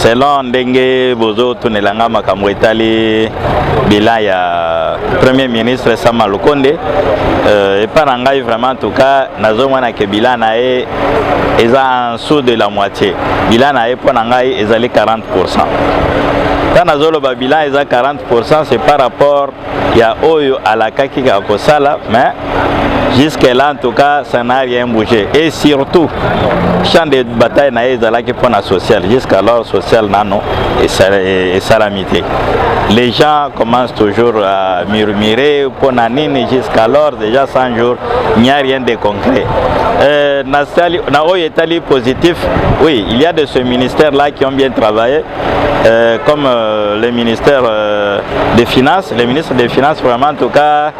selon ndenge bozo tunelanga makambo etali bilan ya premier ministre Sama Lukonde et par ngai vraiment en tout cas nazomona ke bilan na e eza en dessous de la moitié bilan na e pour ngai ezali 40%. Quand nazoloba bilan eza 40%, c'est par rapport ya oyo alakaki ka kosala, mais jusqu'à là en tout cas ça n'a rien bougé. Et surtout champ de bataille na ezalaki pour la social, jusqu'alors social nano et salamité. Les gens commencent toujours à murmurer pour nanine jusqu'alors déjà 100 jours, il n'y a rien de concret. Na oyo etali positif, oui, il y a de ce ministère là qui ont bien travaillé. Comme le ministère des Finances, le ministre des Finances, vraiment en tout cas,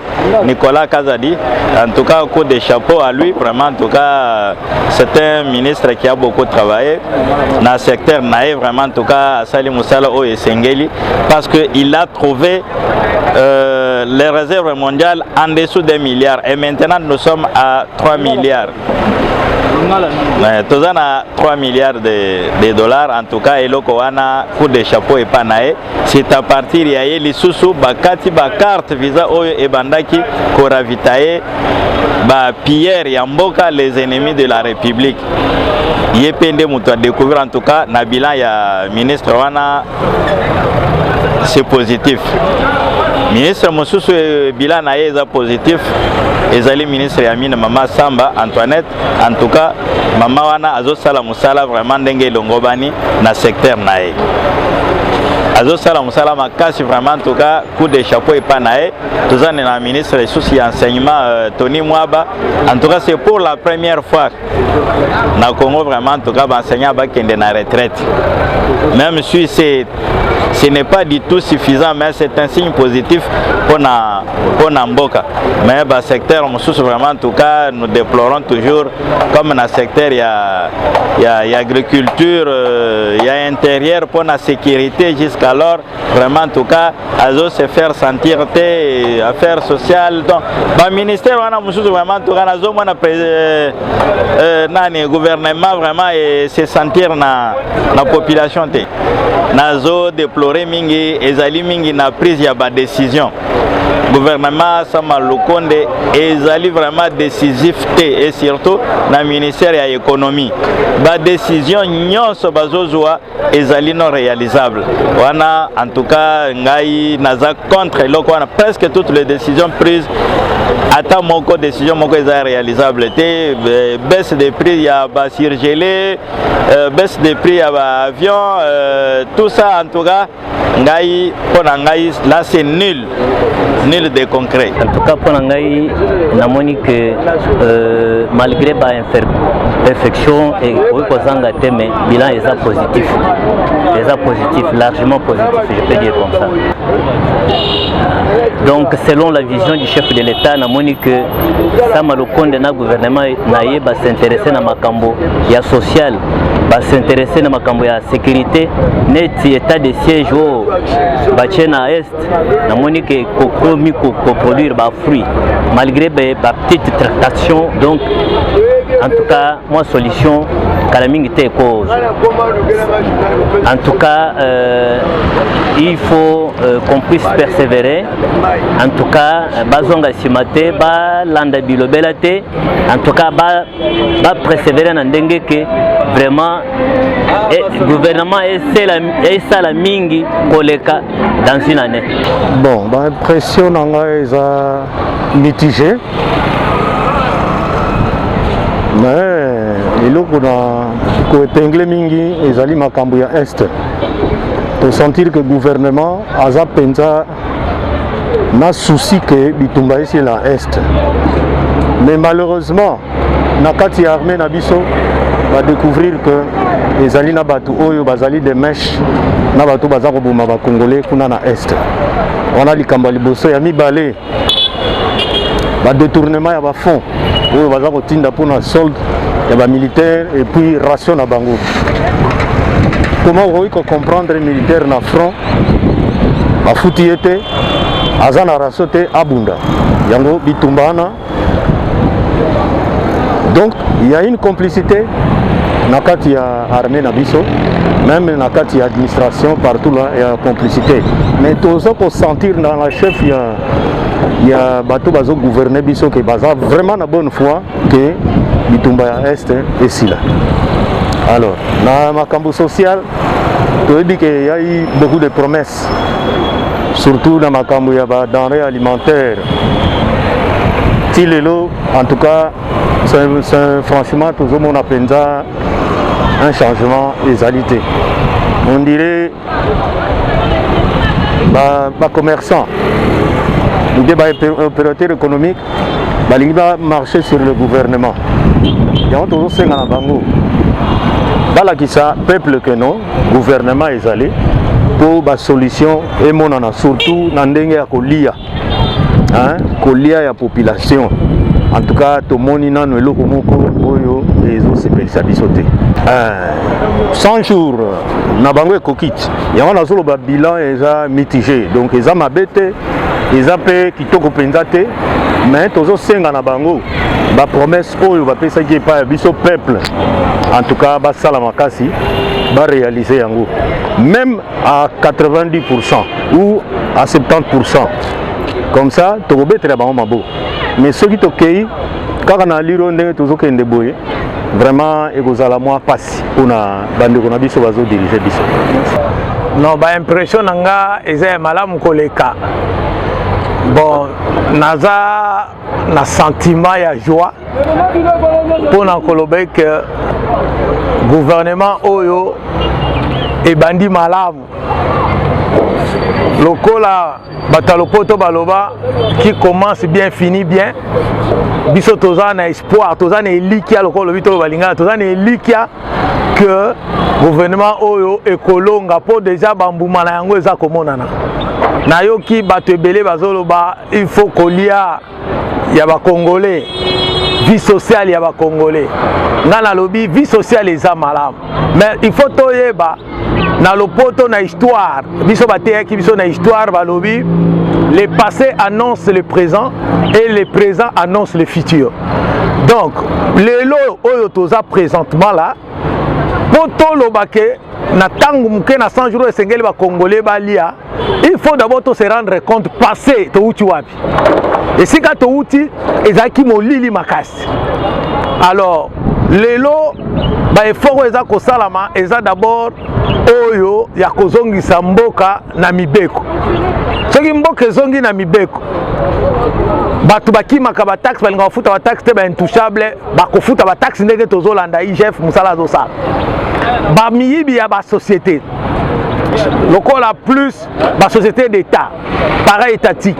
Nicolas Kazadi, en tout cas, coup de chapeau à lui, vraiment en tout cas, c'est un ministre qui a beaucoup travaillé dans le secteur naïf, vraiment en tout cas, Salim Moussala et Sengeli, parce qu'il a trouvé les réserves mondiales en dessous des milliards et maintenant nous sommes à 3 milliards. Tous à 3 milliards de dollars en tout cas et l'Okoana coup de chapeau et panae c'est à partir de les sous bakati bakarte visa oyo et bandaki koravitae ba Pierre Yamboka les ennemis de la République yepende muto a découvrir en tout cas Nabila ya ministre wana c'est positif. Ministre Mosusu bilan na eza positif ezali ministre Yamine Mama Samba Antoinette en tout cas mama wana azosala musala vraiment ndenge longobani na secteur nae azosala musala makasi vraiment en tout cas coup de chapeau et panae tozane na ministre des soucis enseignement Tony Mwaba en tout cas c'est pour la première fois na Congo vraiment en tout cas enseignant ba kende na retraite même si ce n'est pas du tout suffisant, mais c'est un signe positif pour Namboka. Mais dans le secteur, vraiment, en tout cas, nous déplorons toujours, comme dans le secteur, il y a agriculture, il y a intérieur pour la sécurité jusqu'alors. Vraiment, en tout cas, à se faire sentir des affaires sociales. Donc, le ministère, vraiment, en tout cas, le gouvernement, vraiment, et se sentir dans la population. Nazo déplorer mingi ezali mingi na prise ya ba décision gouvernement Sama Lukonde ezali vraiment décisif et surtout na ministère ya économie ba décision nyonso bazozwa ezali non réalisable wana en tout cas ngai naza contre loko wana presque toutes les décisions prises ata moko décision moko eza réalisable te baisse des prix ya ba surgelé baisse des prix ya ba avion tout ça en tout cas ngai pona ngai là c'est nul de concret. En tout cas pona ngai namoni que malgré ba imperfection et kozanga teme bilan est positif largement positif je peux dire comme ça. Donc selon la vision du chef de l'État namoni que Sama Lukonde na gouvernement naye ba s'intéresser na makambo ya social ba s'intéresser na makambo ya sécurité net état de siège au bachena est namoni que kokomi ko produire ba fruits malgré ba petite tractation donc en tout cas moi solution kalamingi te cause en tout cas il faut qu'on puisse persévérer en tout cas bazonga simate ba landa bilobela te en tout cas ba persévérer na ndenge que vraiment le gouvernement est la mingi koleka dans une année. Bon, l'impression est mitigée. Mais il y a épinglé mingi ezali makambo ya est. Pour sentir que le gouvernement a pensa na souci que bitumba ici la est. Mais malheureusement, na kati armée na biso va découvrir que les alliés na batu oyo bazali des mèches na batu baza ko boma ba congolais kuna na est. On a likamba liboso ya mibale ba détournement ya ba fonds oyo baza ko tinda pour na solde ya ba militaire et puis ration na bango. Comment vous pouvez comprendre les militaires na front ba futiete azana rasote abunda yango bitumbana. Donc il y a une complicité nakati ya armée na biso, même nakati ya administration partout là il y a complicité. Mais tozo ko sentir dans la chef il y a bateau bazo gouverner biso que baza vraiment na bonne foi que bitumba ya est et si là. Alors, dans ma campo social, tu dis qu'il y a eu beaucoup de promesses, surtout dans ma campo, il y a des denrées alimentaires. En tout cas, c'est franchement, tout le monde a un changement d'égalité. On dirait, les commerçants, les opérateurs économiques, ils vont marcher sur le gouvernement. Il y a toujours 5 ans à Bango. Balakisa, peuple que non, gouvernement est allé pour la solution et mon surtout dans le colia, colia la population. En tout cas, tout le monde est dans le locomoko, les autres spécialistes. 100 jours, Nabango est coquille. Il y a un bilan mitigé. Donc, ils ont ma bête, ils ont fait qui toko penzate, mais tous 5 ans Nabango. La promesse va penser qu'il pas biso peuple en tout cas ba salamakasi va réaliser yango même à 90% ou à 70% comme ça to go betre ba mabo mais ceux qui tokei kaka na liro ndenge tozo kende boye vraiment ekozala moi passe pona bande ko na biso bazo diriger biso non ba impression nga eza malamu koleka bon naza na sentiment ya joie pour na kolobe que gouvernement oyo ebandi malamu lokola batalopoto baloba qui commence bien finit bien biso toza na espoir toza na elikia lokolo bito balinga toza na elikia que gouvernement oyo ekolonga po déjà bambuma na yango eza komonana na yoki bato ebele bazoloba il faut kolia ya ba congolais vie sociale ya ba congolais nga na lobi vie sociale eza malamu mais il faut toyeba na lopoto na histoire biso bateyaki biso na histoire balobi le passé annonce le présent et le présent annonce le futur. Donc lelo oyo toza présentement là poto lobake na tangu muke na 100 jours esengeli ba congolais balia il faut d'abord se rendre compte passé to uti wapi et si ka to uti ezaki molili makasi. Alors lelo ba effort eza ko salama eza d'abord oyo ya kozongisa mboka na mibeko soki mboka ezongi na mibeko bato bakimaka ba taxe balinga bafuta ba taxe te ba intouchable bakofuta ba taxe ndenge tozolanda IGF musala azosala ba miyibi ya ba société lokola plus ba société d'état pareil étatique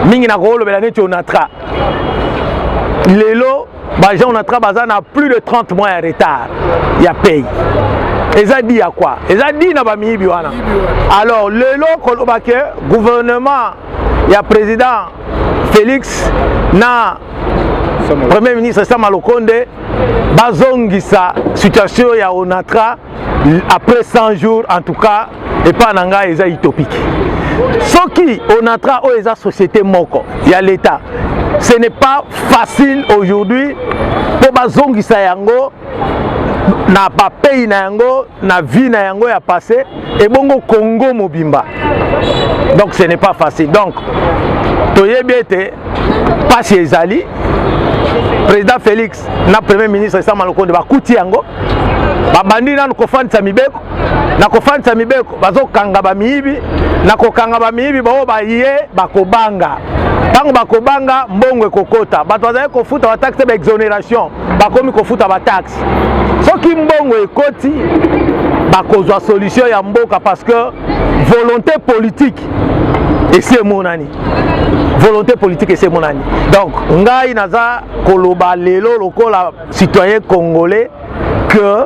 mingi na kolobela neti onatra lelo ba gens onatra baza na plus de 30 mois de retard ya paye eza dit à quoi eza dit na ba miyibi wana. Alors lelo kolobake gouvernement ya président Félix na Premier ministre Sama Lokonde bazongisa situation ya onatra après 100 jours en tout cas et pas nanga eza utopique. Soki onatra o eza société moko ya l'état ce n'est pas facile aujourd'hui pour bazongisa yango na ba pays na yango na vie na yango ya passé et bongo Congo mobimba. Donc ce n'est pas facile. Donc toyebiete passe ezali président Félix na premier ministre Sama Lokonde bakuti yango babandi nanu kofandisa mibeko na kofandisa mibeko bazokanga bamiyibi na kokanga bamiyibi bao baye bakobanga tango bakobanga mbongo ekokota bato bazali kofuta ba taxe ba exonération bakomi kofuta ba taxe soki mbongo ekoti bakozwa solution ya mboka parce que volonté politique esi emonani volonté politique esi emonani. Donc ngai naza koloba lelo lokola citoyen congolais que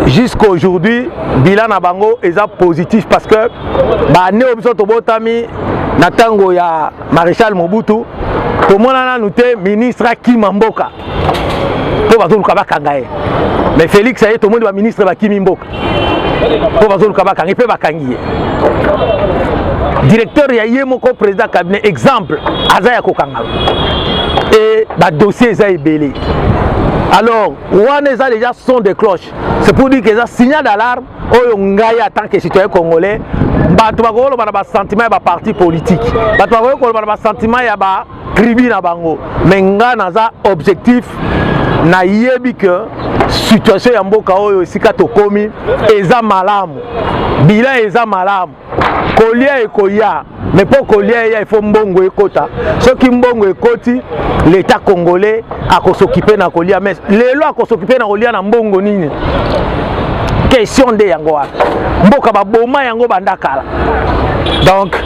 jusqu'à aujourd'hui bilan na bango eza positif parce que ba ne obiso tobotami na tango ya maréchal Mobutu tomona nanu te ministre akima mboka po bazoluka bakanga ye mais Félix aye tomoni ba ministre bakimi mboka po bazoluka bakanga pe bakangi ye directeur ya ye moko président cabinet exemple aza ya kokanga et ba dossier eza ebele Alors, on a déjà son de cloche. C'est pour dire que ça signal d'alarme au Ngaï en tant que citoyen congolais. Bato bakolo bana ba sentiment ya parti politique. Bato bakolo bana ba sentiment ya ba tribu na bango. Mais nga naza objectif na yebi que situation ya mboka oyo esika tokomi eza malamu. Bilan eza malamu. Kolia ekoya. Mais pour kolia il faut mbongo ekota. Ce qui mbongo ekoti l'état congolais a s'occuper na kolia mais les lois a s'occuper na kolia na mbongo nini. Question de yango mboka ba boma yango bandakala. Donc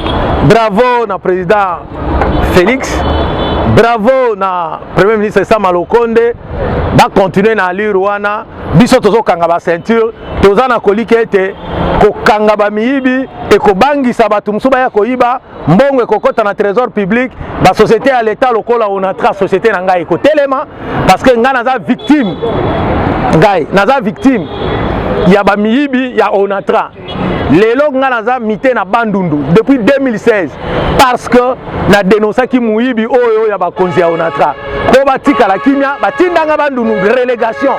bravo na président Félix, bravo na premier ministre Sama Lokonde, ba continuer na lire wana biso tozo kanga ba ceinture toza na kolika ete ko kanga ba miibi e ko bangisa batu musuba ya koiba mbongo ekokota na trésor public ba société à l'état lokola onatra société na ngai ko telema parce que nga naza victime ngai naza victime ya ba miibi ya onatra lelo nga naza mité na bandundu depuis 2016 parce que na dénoncé ki muibi oyo ya ba konzi ya onatra ko batika la kimia batindanga bandundu relégation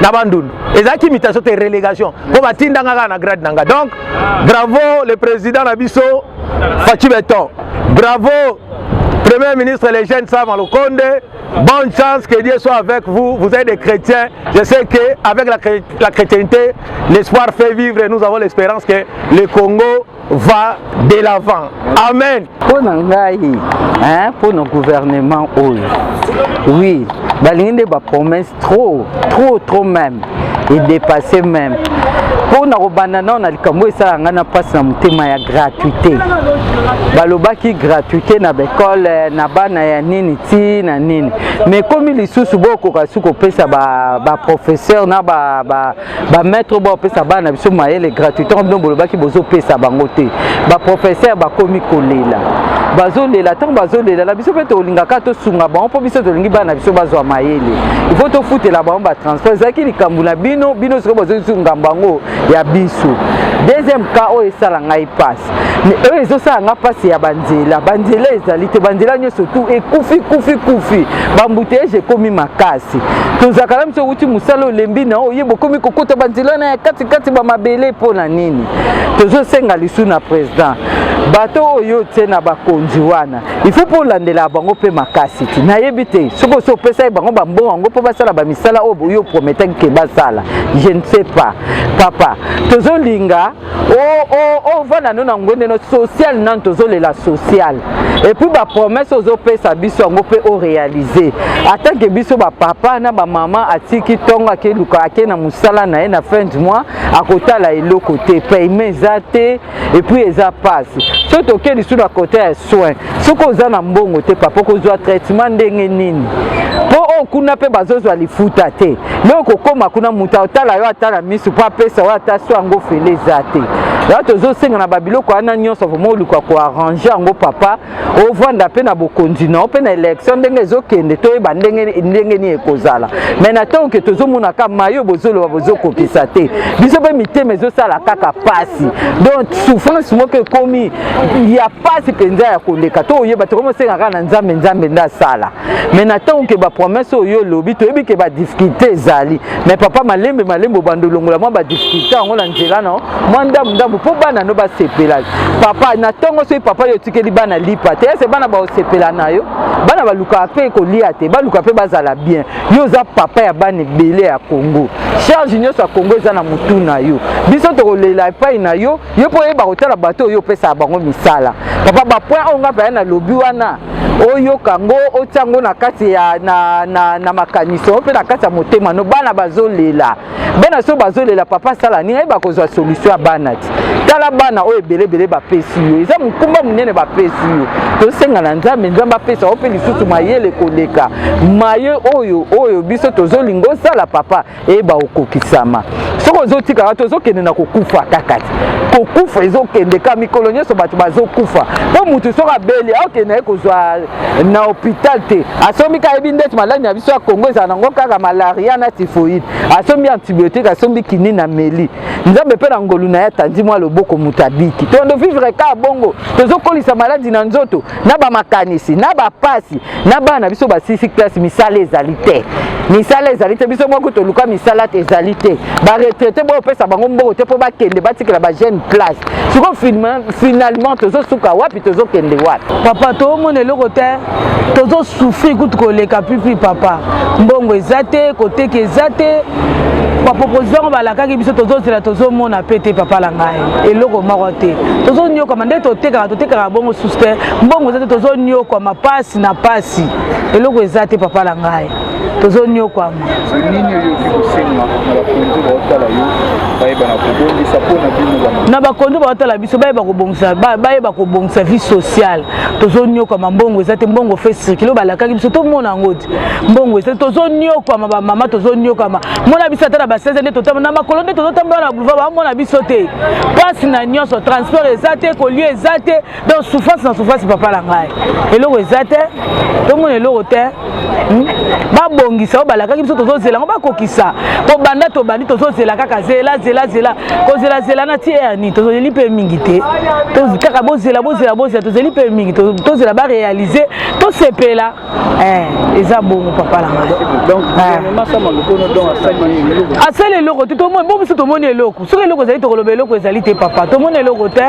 na bandundu ezaki imitation te relégation ko batindanga na grade nanga. Donc bravo le président Nabiso Fachi Beton, bravo Premier ministre les jeunes Sama Lokonde, bonne chance, que Dieu soit avec vous. Vous êtes des chrétiens. Je sais qu'avec la chrétienté, l'espoir fait vivre et nous avons l'espérance que le Congo va de l'avant. Amen. Pour nous, pour nos gouvernements, oui, il y a des promesses trop même, et dépassées même. Pour nous, on a passe na mutema ya gratuité. Balobaki gratuité na l'école na bana ya nini ti na nini. Mais comme il lisusu boko kasuko pesa ba professeur na ba maître bo pesa bana biso mayele gratuité on bolobaki bozo pesa bango te. Ba professeur ba komi kolela. Bazolela tant bazolela la biso peto lingaka to sunga ba on po biso to lingi bana biso bazwa mayele. Il faut to foutre la ba transport zaki likambula bino soko bozo sunga bango ya biso. Deuxième cas o esala ngai passe. Mais eux ils osala nga passe ya banzela ezali te banzela nyoso tout et kufi bambouteillage komi makasi. Tozakala mso uti musalo lembi na o yebo komi kokota banzela na kati ba mabele pona nini. Tozo senga lisu na président. Bato oyo tena bakonzi wana. Il faut pour landela bango pe makasi ti. Na yebite soko so pesa bango bambongo ngo po basala ba misala o yo promettre ke basala. Je ne sais pas. Papa, tozo linga vana nona ngone no social nan tozo la social. Et puis ba promesse ozo pesa biso ngo pe o réaliser. Attends que biso ba papa na ba maman atiki tonga ke luka ke na musala na na fin du mois akota la elo côté paiement zate et puis eza passe. Surtout que li sur côté soin. Soko za na mbongo te papa ko zo traitement ndenge nini. Po o kuna pe bazozo alifuta te. Loko koma kuna muta otala yo atala misu pa pesa wa taso ngo fele zate. Là tozo senga na babiloko ana nyonso vraiment luka ko arranger ngo papa o vanda pe na bokondi na pe na élection ndenge ezokende to eba ndenge ni ekozala. Mais na tant que tozo mona ka mayo bozolo bozoko kisate. Biso pe miteme zo sala kaka pasi. Donc souffrance mo ke komi il y a pas penza ya koleka to yeba to komo senga kana nzambe nda sala. Mais na tant que ba promesse yo lobi to yebi ke ba difficulté zali. Mais papa malembe bandolongola mo ba difficulté ngola nzela no. Mwanda mdambu po bana no ba sepela. Papa na tongo so papa yo tikeli bana lipa te se bana ba sepela na yo. Bana ba luka pe ko lia te ba luka pe bazala bien. Yo za papa ya bana belé ya Congo. Charge nyoso ya Congo za na mutu na yo. Biso to kolela pa na yo po e ba kotala bato yo pesa bango misala. Papa ba point onga pa na lobi wana. Oyo kango otango na kati ya na makaniso pe na kati ya motema no bana bazolela. Bana so bazolela papa sala ni ba kozwa solution ya bana ti. Tala bana o ebele ba pesi yo. Eza mukumba munene ba pesi yo. To senga na nzambe pesa o pe lisusu mayele koleka. Maye oyo biso tozolingo sala papa e ba okokisama. Soko zotika tozo kende na kokufa kakati. Kokufa ezokende ka mikolo nyoso bato bazokufa. po mutu soka beli oke na ekozwa na hôpital te asomi ka ebi ndeti maladi na biso ya Congo eza nango kaka malaria na typhoïde asomi antibiotique asomi kini na meli nzambe pe na ngolu na ya tandi mwa loboko mutu abiki tondo vivre ka bongo tozokolisa maladi na nzoto na ba makanisi na ba pasi na bana biso ba 6 classe misala ezali te misala ezali te biso moko toluka misala te ezali te ba retraité bo pesa bango mboko te po bakende batikela ba jeune place siko finalement tozosuka wapi tozokende wapi papa tomona eloko te tozosouffrir kutu koleka pipi papa mbongo eza te koteka eza te baproposition balakaki biso tozozela tozomona pe te papa na ngai eloko moko te tozonyokwama nde totekaka bongo susu te mbongo eza te tozonyokwama pasi na pasi eloko eza te papa na ngai tozonyokwama na bakondo baotala biso bayeba kobongisa vie sociale tozonyokwama mbongo eza te mbongo fe circule balakaki biso tomona yango te mbongo eza te tozonyokwama bamama tozonyokwama mona biso ata na baseze nde totamba na makolo nde tozotambola na boulevard bamona biso te pasi na nyonso transport eza te kolie eza te donc souffrance na souffrance papa na ngai eloko eza te tomona eloko te babongisa o balakaki biso tozozela ngo bakokisa po banda tobandi tozozela kaka zela kozela na tie yani tozeli pe mingi te kaka bozela tozeli pe mingi tozela ba réaliser tosepela eza bongo papa na ngai donc gouvernement sama lokono donc asali eloko te tomoni bo biso tomoni eloko soki eloko ezali tokoloba eloko ezali te papa tomoni eloko te